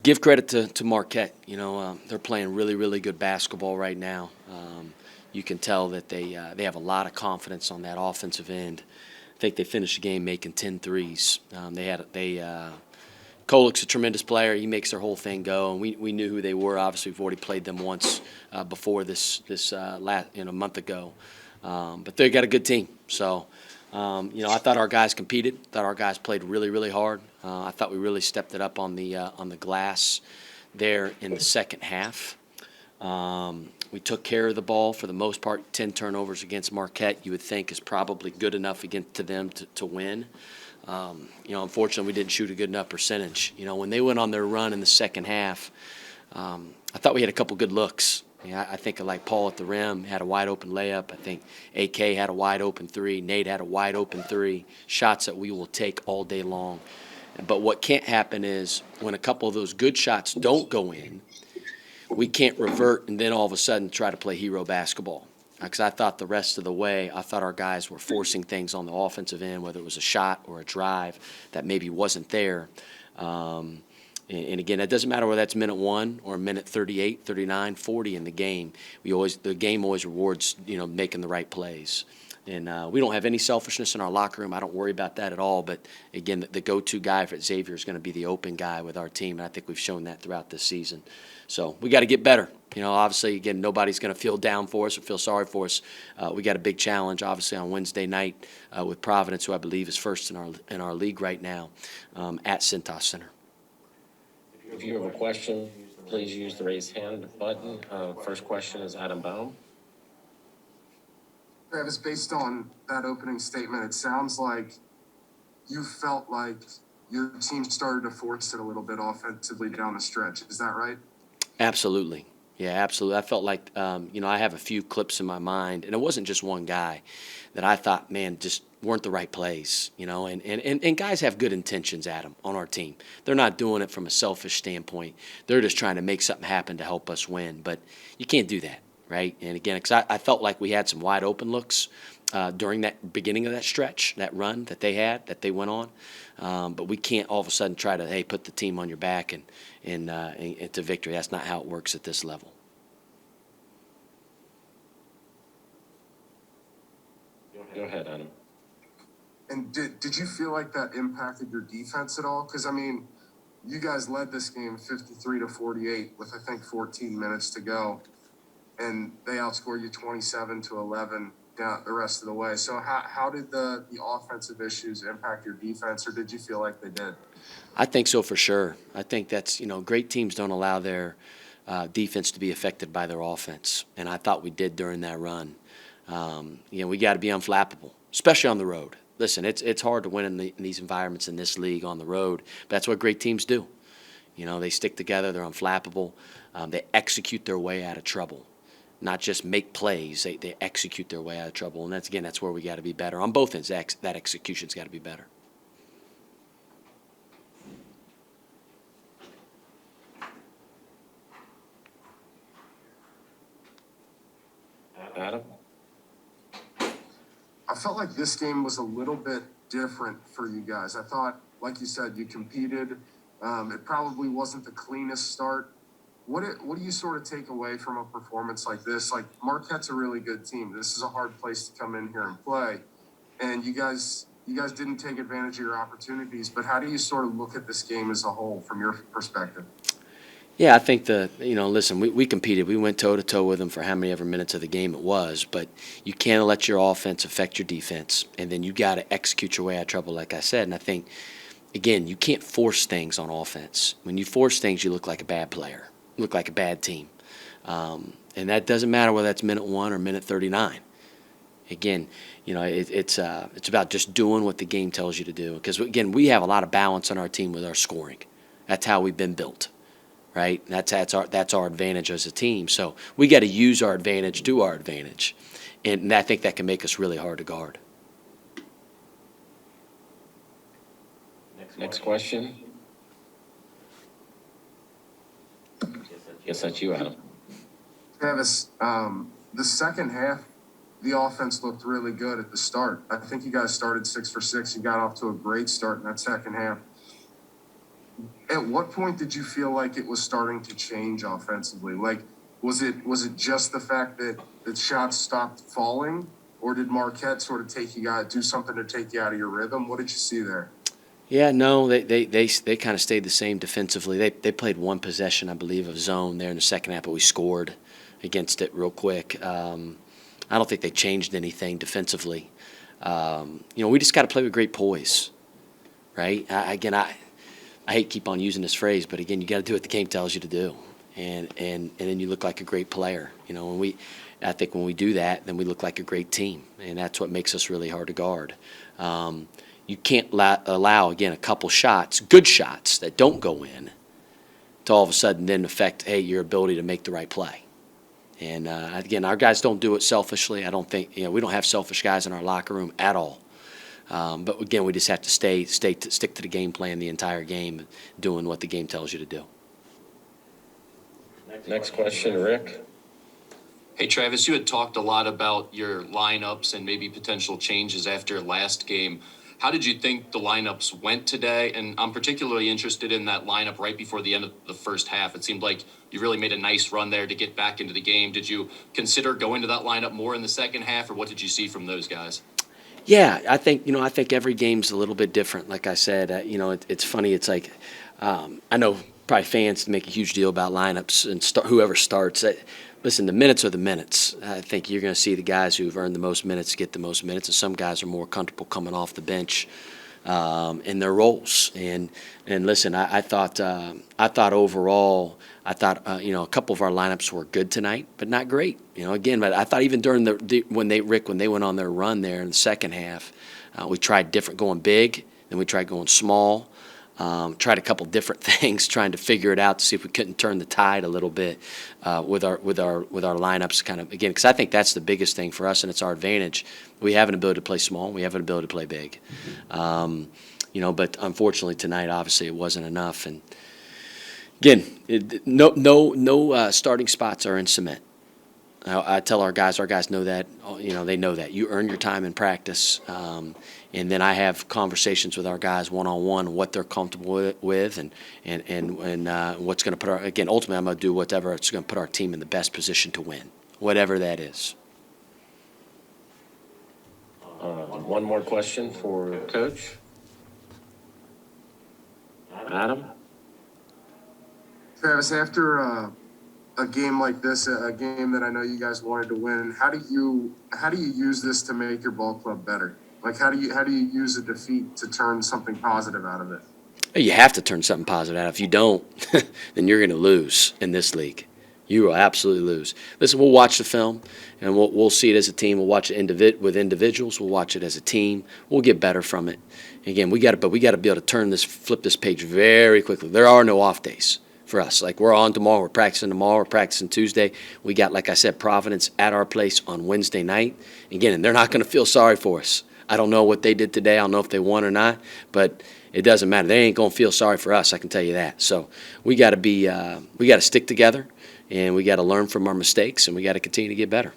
give credit to Marquette. They're playing really, really good basketball right now. You can tell that they have a lot of confidence on that offensive end. I think they finished the game making 10 threes. Kolik's a tremendous player. He makes their whole thing go, and we knew who they were. Obviously, we've already played them once before this month ago. But they got a good team. So, I thought our guys competed. Thought our guys played really, really hard. I thought we really stepped it up on the glass there in the second half. We took care of the ball for the most part. 10 turnovers against Marquette, you would think, is probably good enough against to them to win. Unfortunately, we didn't shoot a good enough percentage. When they went on their run in the second half, I thought we had a couple good looks. I think like Paul at the rim had a wide open layup. I think AK had a wide open three. Nate had a wide open three. Shots that we will take all day long. But what can't happen is when a couple of those good shots don't go in, we can't revert and then all of a sudden try to play hero basketball. Because I thought the rest of the way, I thought our guys were forcing things on the offensive end, whether it was a shot or a drive that maybe wasn't there. And again, it doesn't matter whether that's minute 1 or minute 38, 39, 40 in the game. The game always rewards, making the right plays. And we don't have any selfishness in our locker room. I don't worry about that at all. But, again, the go-to guy for Xavier is going to be the open guy with our team, and I think we've shown that throughout this season. So we got to get better. Obviously, again, nobody's going to feel down for us or feel sorry for us. We got a big challenge, obviously, on Wednesday night with Providence, who I believe is first in our league right now, at Cintas Center. If you have a question, please use the raise hand button. First question is Adam Baum. Travis, based on that opening statement, it sounds like you felt like your team started to force it a little bit offensively down the stretch. Is that right? Absolutely. Yeah, absolutely. I felt like, I have a few clips in my mind, and it wasn't just one guy that I thought, man, just weren't the right plays, and guys have good intentions, Adam, on our team. They're not doing it from a selfish standpoint. They're just trying to make something happen to help us win, but you can't do that, right? And again, because I felt like we had some wide open looks during that beginning of that stretch, that run that they went on. But we can't all of a sudden try to, put the team on your back and to victory. That's not how it works at this level. Go ahead, Adam. And did you feel like that impacted your defense at all? Because, you guys led this game 53-48 with, I think, 14 minutes to go. And they outscored you 27-11 down the rest of the way. So how did the offensive issues impact your defense, or did you feel like they did? I think so for sure. I think that's, great teams don't allow their defense to be affected by their offense. And I thought we did during that run. We got to be unflappable, especially on the road. Listen, it's hard to win in these environments in this league on the road. But that's what great teams do. They stick together. They're unflappable. They execute their way out of trouble. Not just make plays, they execute their way out of trouble. And that's where we got to be better. On both ends, that execution's got to be better. Adam? I felt like this game was a little bit different for you guys. I thought, like you said, you competed. It probably wasn't the cleanest start. What do you sort of take away from a performance like this? Like, Marquette's a really good team. This is a hard place to come in here and play. And you guys didn't take advantage of your opportunities, but how do you sort of look at this game as a whole from your perspective? Yeah, I think listen, we competed. We went toe-to-toe with them for how many ever minutes of the game it was, but you can't let your offense affect your defense, and then you got to execute your way out of trouble, like I said. And I think, again, you can't force things on offense. When you force things, you look like a bad player. Look like a bad team. And that doesn't matter whether that's minute 1 or minute 39. Again, it's about just doing what the game tells you to do. Because, again, we have a lot of balance on our team with our scoring. That's how we've been built, right? That's our advantage as a team. So we got to use our advantage to our advantage. And I think that can make us really hard to guard. Next question. Yes, that's you, Adam. Travis, the second half, the offense looked really good at the start. I think you guys started 6 for 6. You got off to a great start in that second half. At what point did you feel like it was starting to change offensively? Like, was it just the fact that shots stopped falling, or did Marquette sort of do something to take you out of your rhythm? What did you see there? Yeah, no, they kind of stayed the same defensively. They played one possession, I believe, of zone there in the second half, but we scored against it real quick. I don't think they changed anything defensively. We just got to play with great poise, right? I hate keep on using this phrase, but again, you got to do what the game tells you to do, and then you look like a great player. I think when we do that, then we look like a great team, and that's what makes us really hard to guard. You can't allow, again, a couple shots, good shots that don't go in, to all of a sudden then affect, your ability to make the right play. And again, our guys don't do it selfishly. I don't think, we don't have selfish guys in our locker room at all. But again, we just have to stick to the game plan the entire game, doing what the game tells you to do. Next question, Rick. Hey, Travis, you had talked a lot about your lineups and maybe potential changes after last game. How did you think the lineups went today? And I'm particularly interested in that lineup right before the end of the first half. It seemed like you really made a nice run there to get back into the game. Did you consider going to that lineup more in the second half, or what did you see from those guys? Yeah, I think every game's a little bit different. Like I said, it's funny. It's like I know probably fans make a huge deal about lineups and whoever starts. Listen, the minutes are the minutes. I think you're going to see the guys who've earned the most minutes get the most minutes, and some guys are more comfortable coming off the bench in their roles. And listen, I thought overall, a couple of our lineups were good tonight, but not great. Again, but I thought even during when they went on their run there in the second half, we tried different, going big, then we tried going small. Tried a couple different things, trying to figure it out to see if we couldn't turn the tide a little bit with our lineups, kind of, again, because I think that's the biggest thing for us, and it's our advantage. We have an ability to play small, we have an ability to play big, but unfortunately tonight, obviously, it wasn't enough. And again, no starting spots are in cement. I tell our guys know that. They know that. You earn your time in practice, and then I have conversations with our guys one-on-one, what they're comfortable with, and what's going to put ultimately I'm going to do whatever it's going to put our team in the best position to win, whatever that is. One more question for Coach. Adam? Travis, after a game like this, a game that I know you guys wanted to win, how do you use this to make your ball club better? Like, how do you use a defeat to turn something positive out of it? You have to turn something positive out. If you don't, then you're going to lose in this league. You will absolutely lose. Listen, we'll watch the film, and we'll see it as a team. We'll watch it with individuals. We'll watch it as a team. We'll get better from it. Again, we got to be able to flip this page very quickly. There are no off days for us. Like, we're on tomorrow. We're practicing tomorrow. We're practicing Tuesday. We got, like I said, Providence at our place on Wednesday night. Again, and they're not going to feel sorry for us. I don't know what they did today. I don't know if they won or not, but it doesn't matter. They ain't going to feel sorry for us, I can tell you that. So we got to stick together, and we got to learn from our mistakes, and we got to continue to get better.